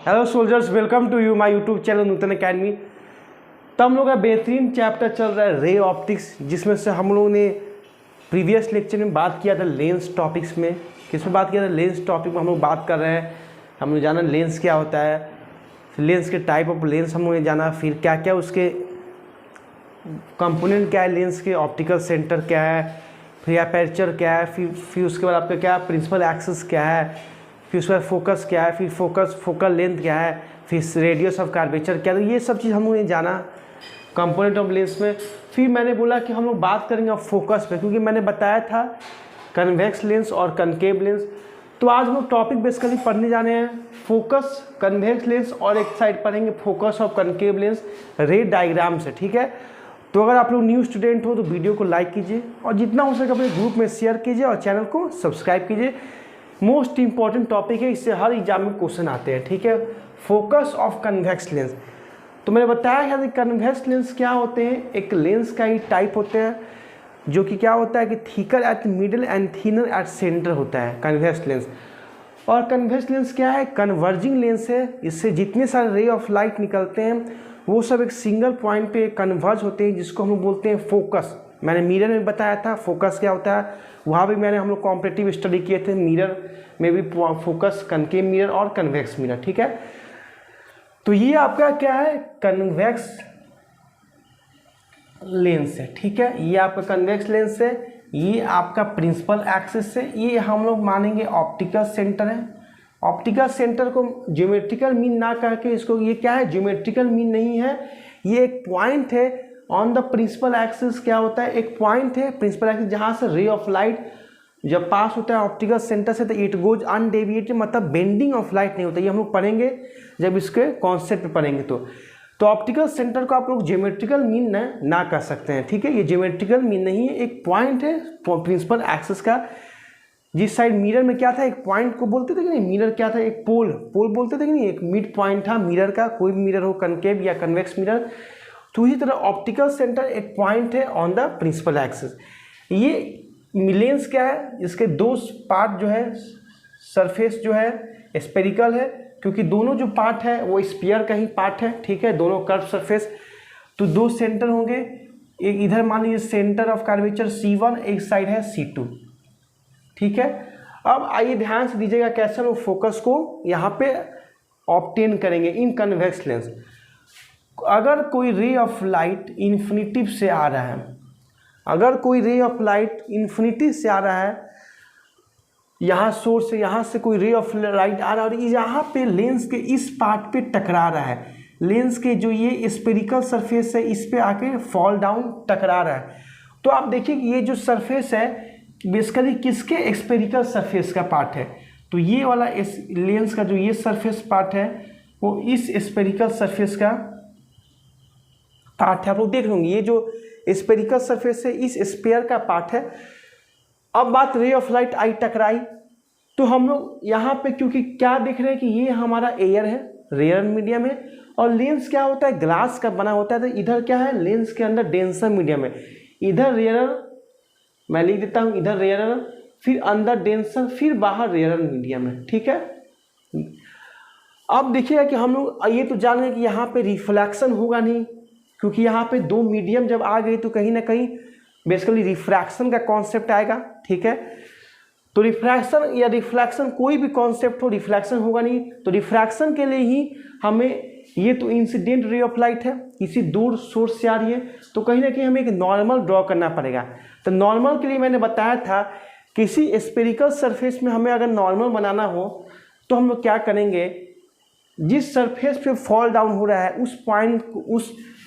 Hello soldiers, welcome to you my YouTube channel Nutan Academy. तो हम लोग का बेहतरीन चैप्टर चल रहा है रे ऑप्टिक्स, जिसमें से हम लोगों ने प्रीवियस लेक्चर में बात किया था लेंस टॉपिक्स में। किसमें बात किया था? लेंस टॉपिक में हम लोग बात कर रहे हैं। हम लोग जाना लेंस क्या होता है, फिर लेंस के टाइप ऑफ लेंस हम लोगों ने जाना, फिर क्या क्या उसके कंपोनेंट क्या है लेंस के, ऑप्टिकल सेंटर क्या है, फिर अपर्चर क्या है, फिर उसके बाद आपका क्या प्रिंसिपल एक्सिस क्या है, फिर उसके बाद फोकस क्या है, फिर फोकल लेंथ क्या है, फिर रेडियस ऑफ कर्वेचर क्या है। तो ये सब चीज़ हम लोगों ने जाना कंपोनेंट ऑफ लेंस में। फिर मैंने बोला कि हम लोग बात करेंगे फोकस पे, क्योंकि मैंने बताया था कन्वेक्स लेंस और कनकेव लेंस। तो आज हम लोग टॉपिक बेसिकली पढ़ने जाने हैं फोकस कन्वेक्स लेंस, और एक साइड पढ़ेंगे फोकस ऑफ कनकेव लेंस रे डायग्राम से। ठीक है, तो अगर आप लोग न्यू स्टूडेंट हो तो वीडियो को लाइक कीजिए और जितना हो सके अपने ग्रुप में शेयर कीजिए और चैनल को सब्सक्राइब कीजिए। मोस्ट इंपॉर्टेंट टॉपिक है, इससे हर एग्जाम में क्वेश्चन आते हैं। ठीक है, फोकस ऑफ कन्वेक्स लेंस। तो मैंने बताया है कि कन्वेक्स लेंस क्या होते हैं। एक लेंस का ही टाइप होते हैं जो कि क्या होता है कि thicker at middle and thinner at centre होता है कन्वेक्स लेंस। और कन्वेक्स लेंस क्या है? कन्वर्जिंग लेंस है। इससे जितने सारे रे ऑफ लाइट निकलते हैं वो सब एक सिंगल पॉइंट पे कन्वर्ज होते हैं, जिसको हम लोग बोलते हैं फोकस। मैंने मिरर में बताया था फोकस क्या होता है, वहाँ भी मैंने हम लोग कॉम्पिटिटिव स्टडी किए थे। मिरर में भी फोकस, कनकेव मिरर और कन्वेक्स मिरर। ठीक है, तो ये आपका क्या है? कन्वेक्स लेंस है। ठीक है, ये आपका कन्वेक्स लेंस है, ये आपका प्रिंसिपल एक्सिस है, ये हम लोग मानेंगे ऑप्टिकल सेंटर है। ऑप्टिकल सेंटर को ज्योमेट्रिकल मीन ना करके इसको ये क्या है? ज्योमेट्रिकल मीन नहीं है, ये एक पॉइंट है ऑन द प्रिंसिपल एक्सिस। क्या होता है? एक पॉइंट है प्रिंसिपल एक्सिस जहाँ से रे ऑफ लाइट जब पास होता है ऑप्टिकल सेंटर से तो इट गोज अनडेविएटेड, मतलब बेंडिंग ऑफ लाइट नहीं होता। ये हम लोग पढ़ेंगे जब इसके कॉन्सेप्ट पे पढ़ेंगे। तो ऑप्टिकल सेंटर को आप लोग ज्योमेट्रिकल मीन ना कर सकते हैं। ठीक है, ये ज्योमेट्रिकल मीन नहीं है, एक पॉइंट है प्रिंसिपल एक्सिस का। जिस साइड मिरर में क्या था, एक पॉइंट को बोलते थे कि नहीं, मिरर क्या था? एक पोल बोलते थे कि नहीं, एक मिड पॉइंट था मिरर का। कोई भी मिरर हो, कनकेव या कन्वेक्स मिरर। तो इसी तरह ऑप्टिकल सेंटर एक पॉइंट है ऑन द प्रिंसिपल एक्सिस। ये लेंस क्या है? इसके दो पार्ट जो है, सरफेस जो है स्पेरिकल है, क्योंकि दोनों जो पार्ट है वो स्फीयर का ही पार्ट है। ठीक है, दोनों कर्व सरफेस। तो दो सेंटर होंगे, एक इधर मान लीजिए सेंटर ऑफ कर्वेचर C1, एक साइड है C2। ठीक है, अब आइए ध्यान से दीजिएगा कैसे लोग फोकस को यहाँ पे ऑब्टेन करेंगे इन कन्वेक्स लेंस। अगर कोई रे ऑफ लाइट इन्फिनिटी से आ रहा है, अगर कोई रे ऑफ लाइट इन्फिनिटी से आ रहा है, यहाँ सोर्स से, यहाँ से कोई रे ऑफ लाइट आ रहा है और यहाँ पे लेंस के इस पार्ट पे टकरा रहा है, लेंस के जो ये स्पेरिकल सरफेस है इस पे आके फॉल डाउन टकरा रहा है। तो आप देखिए कि ये जो सरफेस है बेसिकली किसके स्पेरिकल सरफेस का पार्ट है? तो ये वाला इस लेंस का जो ये सरफेस पार्ट है वो इस स्पेरिकल सरफेस का पार्ट है। आप लोग देख लेंगे ये जो स्पेरिकल सरफेस है इस स्पेयर का पार्ट है। अब बात रे ऑफ लाइट आई टकराई, तो हम लोग यहाँ पे क्योंकि क्या देख रहे हैं कि ये हमारा एयर है, रेयर मीडियम है, और लेंस क्या होता है? ग्लास का बना होता है। तो इधर क्या है? लेंस के अंदर डेंसर मीडियम है, इधर रेयर, मैं लिख देता हूँ इधर रेयर, फिर अंदर डेंसर, फिर बाहर रेयर मीडियम है। ठीक है, अब देखिएगा कि हम लोग ये तो जान रहे हैं कि यहाँ पे रिफ्लैक्शन होगा नहीं, क्योंकि यहाँ पे दो मीडियम जब आ गई तो कहीं ना कहीं बेसिकली रिफ्रैक्शन का कॉन्सेप्ट आएगा। ठीक है, तो रिफ्रैक्शन या रिफ्लैक्शन कोई भी कॉन्सेप्ट हो, रिफ्लैक्शन होगा नहीं। तो रिफ्रैक्शन के लिए ही हमें, ये तो इंसिडेंट रे ऑफ लाइट है, किसी दूर सोर्स से आ रही है, तो कहीं ना कहीं हमें एक नॉर्मल ड्रॉ करना पड़ेगा। तो नॉर्मल के लिए मैंने बताया था किसी स्पेरिकल सरफेस में हमें अगर नॉर्मल बनाना हो तो हम लोग क्या करेंगे? जिस सरफेस पे फॉल डाउन हो रहा है उस पॉइंट,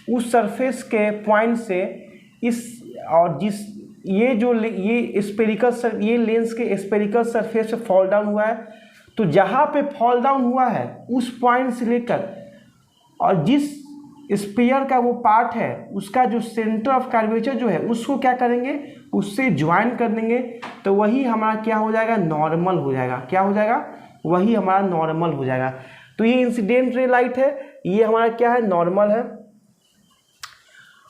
उस सरफेस के पॉइंट से इस, और जिस ये जो ये स्पेरिकल, ये लेंस के स्पेरिकल सरफेस से फॉल डाउन हुआ है, तो जहाँ पे फॉल डाउन हुआ है उस पॉइंट से लेकर और जिस स्पेयर का वो पार्ट है उसका जो सेंटर ऑफ कर्वेचर जो है उसको क्या करेंगे? उससे ज्वाइन कर देंगे। तो वही हमारा क्या हो जाएगा? नॉर्मल हो जाएगा। क्या हो जाएगा? वही हमारा नॉर्मल हो जाएगा। तो ये इंसिडेंट रे लाइट है, ये हमारा क्या है? नॉर्मल है।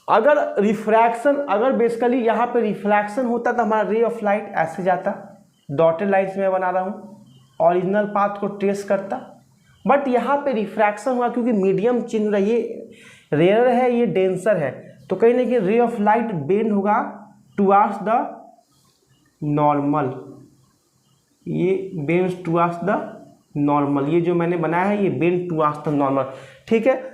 अगर रिफ्रैक्शन, अगर बेसिकली यहाँ पे रिफ्लैक्शन होता तो हमारा रे ऑफ लाइट ऐसे जाता, डॉटेड लाइन्स में बना रहा हूँ, ओरिजिनल पाथ को ट्रेस करता, बट यहाँ पे रिफ्रैक्शन हुआ क्योंकि मीडियम चेंज हो रहा है, ये रेयर है, ये डेंसर है, तो कहीं ना कहीं रे ऑफ लाइट बेंड होगा टुवार्ड्स द नॉर्मल, ये बेंड्स टुवार्ड्स द नॉर्मल, ये जो मैंने बनाया है ये बेंड टुवार्ड्स द नॉर्मल, ठीक है।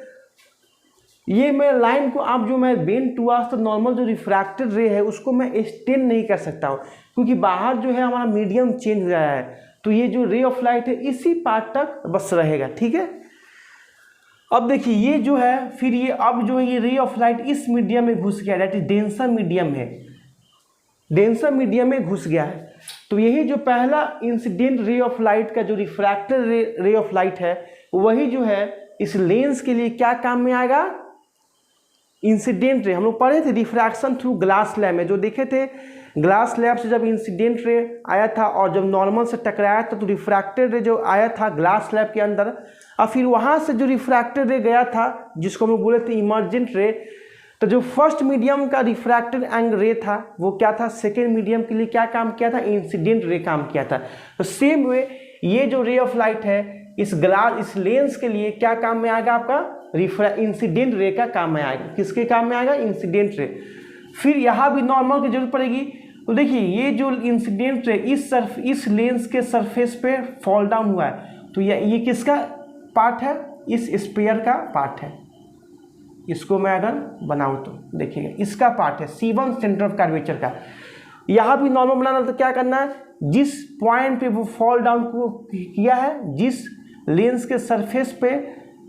ये मैं लाइन को आप जो मैं बेंड टुवार्ड्स द नॉर्मल जो रिफ्रैक्टेड रे है उसको मैं एक्सटेंड नहीं कर सकता हूँ क्योंकि बाहर जो है हमारा मीडियम चेंज हो रहा है, तो ये जो रे ऑफ लाइट है इसी पार्ट तक बस रहेगा, ठीक है। अब देखिए ये जो है फिर ये अब जो है ये रे ऑफ लाइट इस मीडियम में घुस गया, दैट इज डेंसर मीडियम है, डेंसर मीडियम में घुस गया है। तो यही जो पहला इंसिडेंट रे ऑफ लाइट का जो रिफ्रैक्टेड रे ऑफ लाइट है वही जो है इस लेंस के लिए क्या काम में आएगा, इंसिडेंट रे। हम लोग पढ़े थे रिफ्रैक्शन थ्रू ग्लास लैब में, जो देखे थे ग्लास लैब से जब इंसिडेंट रे आया था और जब नॉर्मल से टकराया था तो रिफ्रैक्टेड रे जो आया था ग्लास लैब के अंदर, और फिर वहाँ से जो रिफ्रैक्टेड रे गया था जिसको हम लोग बोले थे इमर्जेंट रे, तो जो फर्स्ट मीडियम का रिफ्रैक्टेड एंग रे था वो क्या था, सेकेंड मीडियम के लिए क्या काम किया था, इंसिडेंट रे काम किया था। तो सेम वे ये जो रे ऑफ लाइट है इस लेंस के लिए क्या काम में आएगा, आपका इंसिडेंट रे का काम में आएगा। किसके काम में आएगा, इंसिडेंट रे। फिर यहाँ भी नॉर्मल की जरूरत पड़ेगी। तो देखिए ये जो इंसिडेंट रे इस लेंस के सरफेस पे फॉल डाउन हुआ है, तो ये किसका पार्ट है, इस स्पेयर का पार्ट है। इसको मैं अगर बनाऊं तो देखिएगा इसका पार्ट है C1 सेंटर ऑफ कर्वेचर का। यहाँ भी नॉर्मल बनाना तो क्या करना है, जिस पॉइंट पे वो फॉल डाउन को किया है, जिस लेंस के सरफेस पे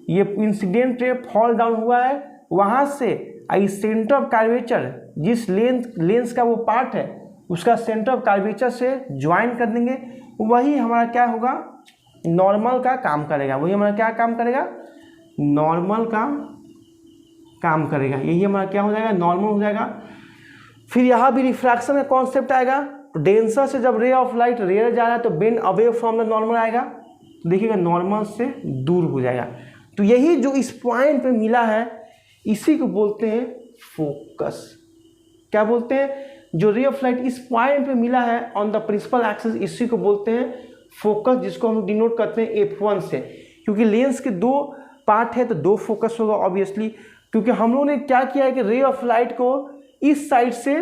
ये इंसिडेंट रे फॉल डाउन हुआ है, वहाँ से इस सेंटर ऑफ कर्वेचर जिस लेंस का वो पार्ट है उसका सेंटर ऑफ कर्वेचर से ज्वाइन कर देंगे, वही हमारा क्या होगा, नॉर्मल का काम करेगा। वही हमारा क्या काम करेगा, नॉर्मल का काम करेगा। यही हमारा क्या हो जाएगा, नॉर्मल हो जाएगा। फिर यहाँ भी रिफ्रैक्शन का कॉन्सेप्ट आएगा। तो डेंसर से जब रे ऑफ लाइट रेयर जा रहा है तो bend away from the normal आएगा, तो देखिएगा नॉर्मल से दूर हो जाएगा। तो यही जो इस पॉइंट पे मिला है इसी को बोलते हैं फोकस। क्या बोलते हैं, जो रे ऑफ लाइट इस पॉइंट पे मिला है ऑन द प्रिंसिपल एक्सिस, इसी को बोलते हैं फोकस, जिसको हम डिनोट करते हैं F1 से। क्योंकि लेंस के दो पार्ट है तो दो फोकस होगा ऑब्वियसली, क्योंकि हम लोगों ने क्या किया है कि रे ऑफ लाइट को इस साइड से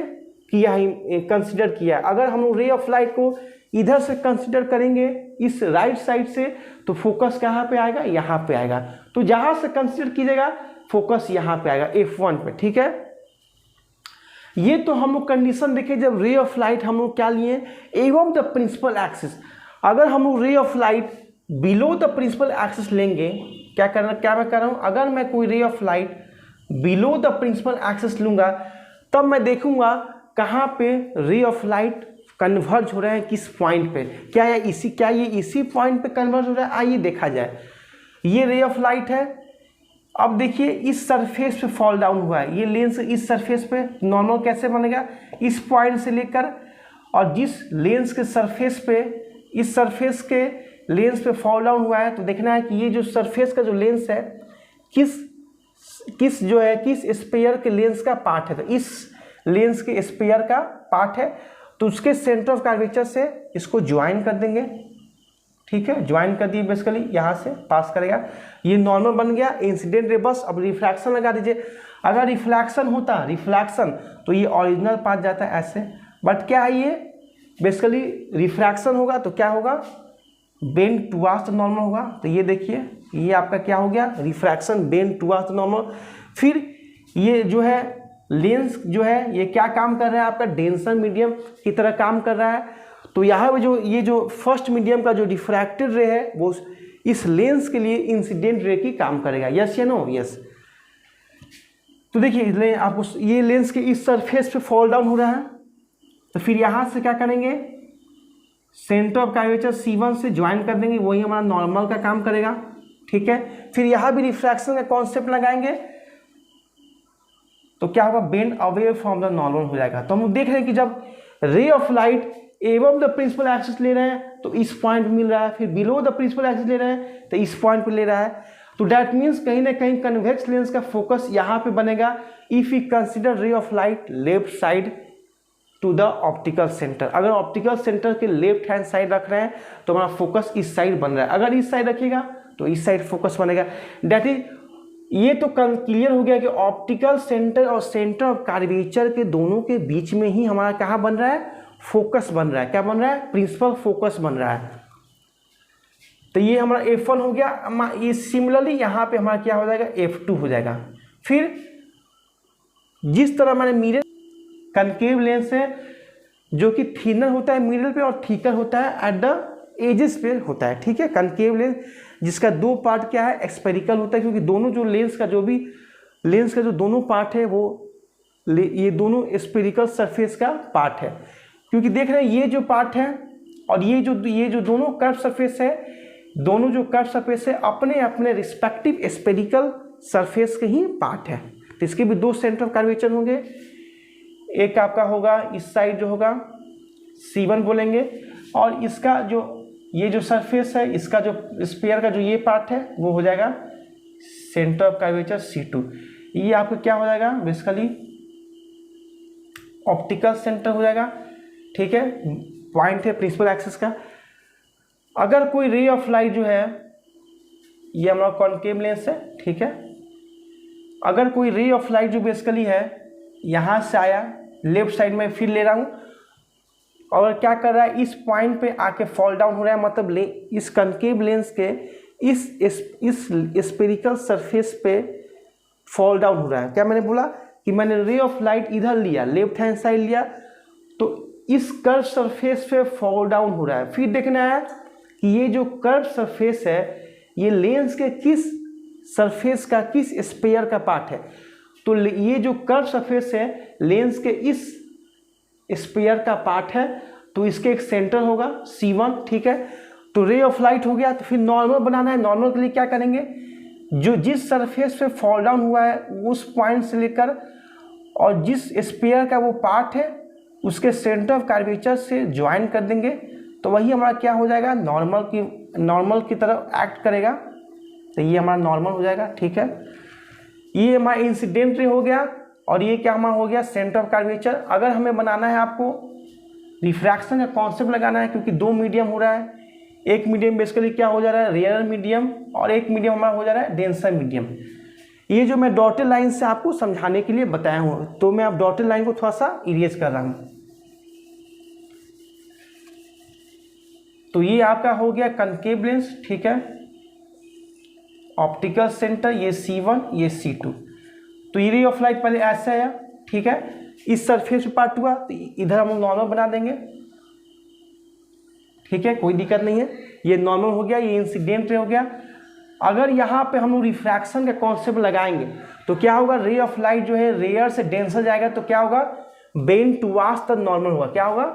किया है, कंसिडर किया है। अगर हम लोग रे ऑफ लाइट को इधर से कंसिडर करेंगे इस राइट साइड से, तो फोकस कहाँ पे आएगा, यहाँ पे आएगा। तो जहाँ से कंसिडर कीजिएगा फोकस यहाँ पे आएगा F1 पे, ठीक है। ये तो हम लोग कंडीशन देखें जब रे ऑफ लाइट हम लोग क्या लिए, एवं द प्रिंसिपल एक्सिस। अगर हम लोग ray of light below the principal axis लेंगे, क्या मैं कर रहा हूँ, अगर मैं कोई ray of light below the principal axis लूँगा तब मैं देखूँगा कहाँ पे रे ऑफ लाइट कन्वर्ज हो रहे हैं, किस पॉइंट पे। क्या ये इसी पॉइंट पे कन्वर्ज हो रहा है, आइए देखा जाए। ये रे ऑफ लाइट है, अब देखिए इस सरफेस पे फॉल डाउन हुआ है, ये लेंस इस सरफेस पे नॉर्मल कैसे बनेगा, इस पॉइंट से लेकर, और जिस लेंस के सरफेस पे इस सरफेस के लेंस पे फॉल डाउन हुआ है, तो देखना है कि ये जो सरफेस का जो लेंस है किस स्पेयर के लेंस का पार्ट है। तो इस लेंस के स्पेयर का पार्ट है, तो उसके सेंटर ऑफ कर्वेचर से इसको ज्वाइन कर देंगे, ठीक है। ज्वाइन कर दिए, बेसिकली यहाँ से पास करेगा, ये नॉर्मल बन गया इंसिडेंट रे। बस अब रिफ्रैक्शन लगा दीजिए। अगर रिफ्लैक्शन होता तो ये ओरिजिनल पास जाता है ऐसे, बट क्या है, ये बेसिकली रिफ्रैक्शन होगा तो क्या होगा, बेंड टुवार्ड्स द नॉर्मल होगा। तो ये देखिए ये आपका क्या हो गया, refraction bend towards the normal. फिर ये जो है लेंस जो है ये क्या काम कर रहा है, आपका डेंसर मीडियम की तरह काम कर रहा है। तो यहाँ पे ये जो फर्स्ट मीडियम का जो डिफ्रैक्टेड रे है वो इस लेंस के लिए इंसिडेंट रे की काम करेगा, यस या नो, यस। तो देखिए आपको ये लेंस के इस सरफेस पे फॉल डाउन हो रहा है, तो फिर यहाँ से क्या करेंगे, सेंटर ऑफ कर्वेचर C1 से ज्वाइन कर देंगे, वही हमारा नॉर्मल का काम करेगा, ठीक है। फिर यहाँ भी रिफ्रैक्शन का कॉन्सेप्ट लगाएंगे, तो क्या होगा, bend away from the normal हो जाएगा। तो हम देख रहे हैं कि जब रे ऑफ लाइट एवं द प्रिंसिपल एक्सिस ले रहे हैं तो इस पॉइंट मिल रहा है, फिर बिलो द प्रिंसिपल एक्सिस ले रहे हैं तो इस पॉइंट पे ले रहा है। तो डैट मीन्स कहीं ना कहीं कन्वेक्स लेंस का फोकस यहाँ पे बनेगा if you consider ray of light left side to the optical centre. अगर ऑप्टिकल सेंटर के लेफ्ट हैंड साइड रख रहे हैं तो हमारा फोकस इस साइड बन रहा है, अगर इस साइड रखिएगा तो इस साइड फोकस बनेगा। डेट इज ये तो क्लियर हो गया कि ऑप्टिकल सेंटर और सेंटर ऑफ कर्वेचर के दोनों के बीच में ही हमारा कहाँ बन रहा है, फोकस बन रहा है। क्या बन रहा है, प्रिंसिपल फोकस बन रहा है। तो ये हमारा F1 हो गया। ये सिमिलरली यहाँ पे हमारा क्या हो जाएगा, F2 हो जाएगा। फिर जिस तरह हमारे मिरर कनकेव लेंस है जो कि थिनर होता है मिडल पे और थिकर होता है एट द एजेस पे होता है, ठीक है। कनकेव लेंस जिसका दो पार्ट क्या है, एक्सपेरिकल होता है, क्योंकि दोनों जो लेंस का जो दोनों पार्ट है वो ये दोनों स्पेरिकल सरफेस का पार्ट है। क्योंकि देख रहे हैं ये जो पार्ट है और ये जो दोनों कर्व सरफेस है, दोनों जो कर्व सरफेस है अपने अपने रिस्पेक्टिव स्पेरिकल सरफेस के ही पार्ट है। तो इसके भी दो सेंटर ऑफ कर्वेचर होंगे। एक आपका होगा इस साइड जो होगा C1 बोलेंगे, और इसका जो ये जो सरफेस है इसका जो स्फीयर का जो ये पार्ट है वो हो जाएगा सेंटर ऑफ कर्वेचर C2। ये आपका क्या हो जाएगा, बेसिकली ऑप्टिकल सेंटर हो जाएगा, ठीक है। पॉइंट है प्रिंसिपल एक्सिस का। अगर कोई रे ऑफ लाइट जो है, ये हमारा कॉनकेव लेंस है, ठीक है। अगर कोई रे ऑफ लाइट जो बेसिकली है यहाँ से आया लेफ्ट साइड में, फिर ले रहा हूँ और क्या कर रहा है, इस पॉइंट पे आके फॉल डाउन हो रहा है, मतलब इस कनकेव लेंस के इस स्पेरिकल सरफेस पे फॉल डाउन हो रहा है। क्या मैंने बोला कि मैंने रे ऑफ लाइट इधर लिया, लेफ्ट हैंड साइड लिया, तो इस कर्व सरफेस पे फॉल डाउन हो रहा है। फिर देखना है कि ये जो कर्व सरफेस है ये लेंस के किस सरफेस का, किस स्पेयर का पार्ट है। तो ये जो कर्व सरफेस है लेंस के इस स्पेयर का पार्ट है, तो इसके एक सेंटर होगा C1, ठीक है। तो रे ऑफ लाइट हो गया। तो फिर नॉर्मल बनाना है। नॉर्मल के लिए क्या करेंगे, जो जिस सरफेस पे फॉल डाउन हुआ है उस पॉइंट से लेकर और जिस स्पेयर का वो पार्ट है उसके सेंटर ऑफ कर्वेचर से ज्वाइन कर देंगे, तो वही हमारा क्या हो जाएगा, नॉर्मल की तरफ एक्ट करेगा। तो ये हमारा नॉर्मल हो जाएगा, ठीक है। ये हमारा इंसिडेंट रे हो गया और ये क्या हमारा हो गया, सेंटर ऑफ कर्वेचर। अगर हमें बनाना है आपको रिफ्रैक्शन का कॉन्सेप्ट लगाना है, क्योंकि दो मीडियम हो रहा है, एक मीडियम बेसिकली क्या हो जा रहा है, रेयर मीडियम, और एक मीडियम हमारा हो जा रहा है डेंसर मीडियम। ये जो मैं डॉटेड लाइन से आपको समझाने के लिए बताया हूँ, तो मैं अब डॉटेड लाइन को थोड़ा सा इरेज कर रहा हूँ। तो ये आपका हो गया कनकेव लेंस, ठीक है, ऑप्टिकल सेंटर, ये C1 ये C2। तो ये रे ऑफ लाइट पहले ऐसे आया, ठीक है, इस सरफेस पे पार्ट हुआ, तो इधर हम नॉर्मल बना देंगे, ठीक है, कोई दिक्कत नहीं है। ये नॉर्मल हो गया, ये इंसिडेंट रे हो गया। अगर यहाँ पे हम लोग रिफ्रैक्शन का कॉन्सेप्ट लगाएंगे तो क्या होगा, रे ऑफ लाइट जो है रेयर से डेंसर जाएगा, तो क्या होगा, बेंड टुवार्ड्स द नॉर्मल होगा। क्या होगा,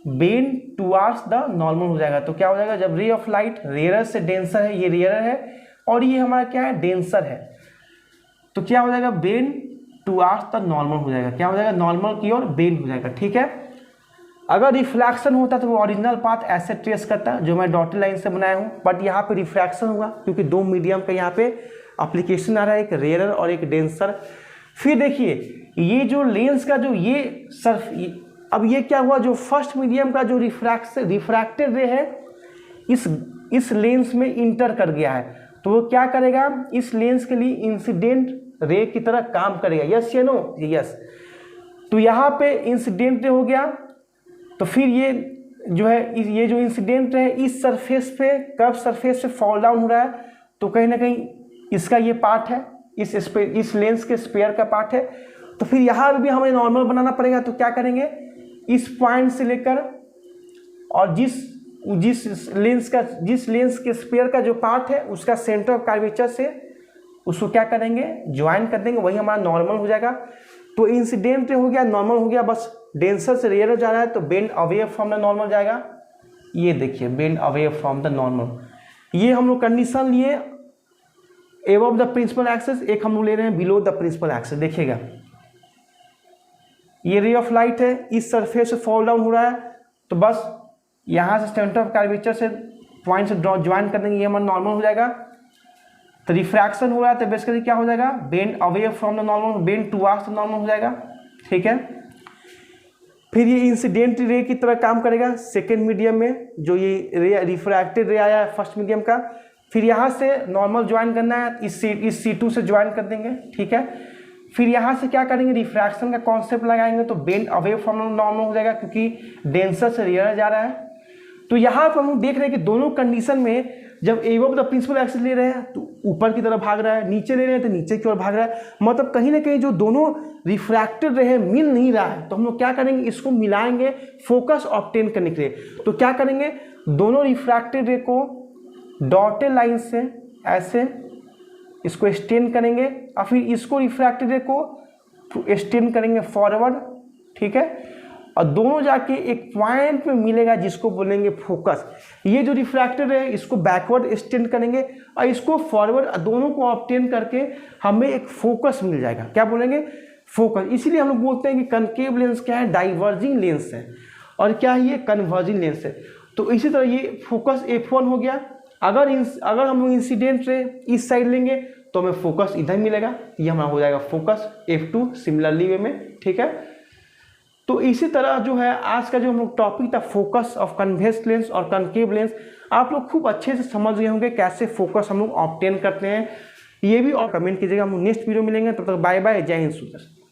बेंड टुवार्ड्स द नॉर्मल हो जाएगा। तो क्या हो जाएगा, जब रे ऑफ लाइट रेयर से डेंसर है, ये रेयर है और ये हमारा क्या है, डेंसर है, तो क्या हो जाएगा, बेंड टुवार्ड्स द नॉर्मल हो जाएगा। क्या हो जाएगा, नॉर्मल की ओर बेंड हो जाएगा, ठीक है। अगर रिफ्रैक्शन होता तो वो ओरिजिनल पाथ ऐसे ट्रेस करता जो मैं डॉटेड लाइन से बनाया हूँ, बट यहाँ पे रिफ्रैक्शन होगा क्योंकि दो मीडियम का यहाँ पे एप्लीकेशन आ रहा है, एक रेयर और एक डेंसर। फिर देखिए ये जो लेंस का जो ये अब ये क्या हुआ, जो फर्स्ट मीडियम का जो रिफ्रैक्टेड रे है इस लेंस में इंटर कर गया है, तो वो क्या करेगा, इस लेंस के लिए इंसिडेंट रे की तरह काम करेगा। यस या नो, यस। तो यहाँ पे इंसिडेंट रे हो गया, तो फिर ये जो है, ये जो इंसिडेंट है इस सरफेस पे, कर्व सरफेस पे फॉल डाउन हो रहा है, तो कहीं ना कहीं इसका ये पार्ट है, इस लेंस के स्पेयर का पार्ट है। तो फिर यहाँ भी हमें नॉर्मल बनाना पड़ेगा। तो क्या करेंगे, इस पॉइंट से लेकर और जिस लेंस के स्पेयर का जो पार्ट है उसका सेंटर ऑफ कर्वेचर से उसको क्या करेंगे, ज्वाइन कर देंगे, वही हमारा नॉर्मल हो जाएगा। तो इंसिडेंट हो गया, नॉर्मल हो गया, बस डेंसर से रेयर जा रहा है तो bend away from the normal जाएगा। ये देखिए bend away from the normal. ये हम लोग कंडीशन लिए एबव द प्रिंसिपल एक्सिस, एक हम लोग ले रहे हैं बिलो द प्रिंसिपल एक्सिस। देखिएगा ये रे ऑफ लाइट है, इस सरफेस से फॉल डाउन हो रहा है, तो बस यहाँ से सेंटर ऑफ कर्वेचर से पॉइंट से ज्वाइन कर देंगे, ये हमारा नॉर्मल हो जाएगा। तो रिफ्रैक्शन हो रहा है तो बेसिकली क्या हो जाएगा, bend away from the normal, bend towards the normal हो जाएगा, ठीक है। फिर ये इंसिडेंट रे की तरह काम करेगा सेकेंड मीडियम में, जो ये रे रिफ्रैक्टेड रे आया है फर्स्ट मीडियम का, फिर यहाँ से नॉर्मल ज्वाइन करना है, इस C2 से ज्वाइन कर देंगे, ठीक है। फिर यहाँ से क्या करेंगे, रिफ्रैक्शन का कॉन्सेप्ट लगाएंगे तो बेंड अवे फ्रॉम नॉर्मल हो जाएगा क्योंकि डेंसर से रेयर जा रहा है। तो यहाँ पर हम देख रहे हैं कि दोनों कंडीशन में जब एबव द प्रिंसिपल एक्सिस ले रहे हैं तो ऊपर की तरफ भाग रहा है, नीचे ले रहे हैं तो नीचे की ओर भाग रहा है, मतलब कहीं ना कहीं जो दोनों रिफ्रैक्टेड रहे मिल नहीं रहा है। तो हम लोग क्या करेंगे, इसको मिलाएंगे फोकस ऑब्टेन करने के लिए। तो क्या करेंगे, दोनों रिफ्रैक्टेड रे को डॉटेड लाइन से ऐसे इसको एक्सटेंड करेंगे और फिर इसको रिफ्रैक्टेड रे को एक्सटेंड करेंगे फॉरवर्ड, ठीक है। और दोनों जाके एक पॉइंट में मिलेगा जिसको बोलेंगे फोकस। ये जो रिफ्रैक्टेड है इसको बैकवर्ड एक्सटेंड करेंगे और इसको फॉरवर्ड, दोनों को ऑब्टेन करके हमें एक फोकस मिल जाएगा। क्या बोलेंगे, फोकस। इसीलिए हम लोग बोलते हैं कि कनकेव लेंस क्या है, डाइवर्जिंग लेंस है, और क्या है ये, कन्वर्जिंग लेंस है। तो इसी तरह ये फोकस F1 हो गया। अगर हम लोग इंसिडेंट रे इस साइड लेंगे तो हमें फोकस इधर मिलेगा, ये हमारा हो जाएगा फोकस F2 सिमिलरली वे में, ठीक है। तो इसी तरह जो है आज का जो हम लोग टॉपिक था फोकस ऑफ कन्वेक्स लेंस और कनकेव लेंस, आप लोग खूब अच्छे से समझ गए होंगे कैसे फोकस हम लोग ऑब्टेन करते हैं। ये भी और कमेंट कीजिएगा। हम लोग नेक्स्ट वीडियो मिलेंगे, तब तक बाय बाय, जय हिंद।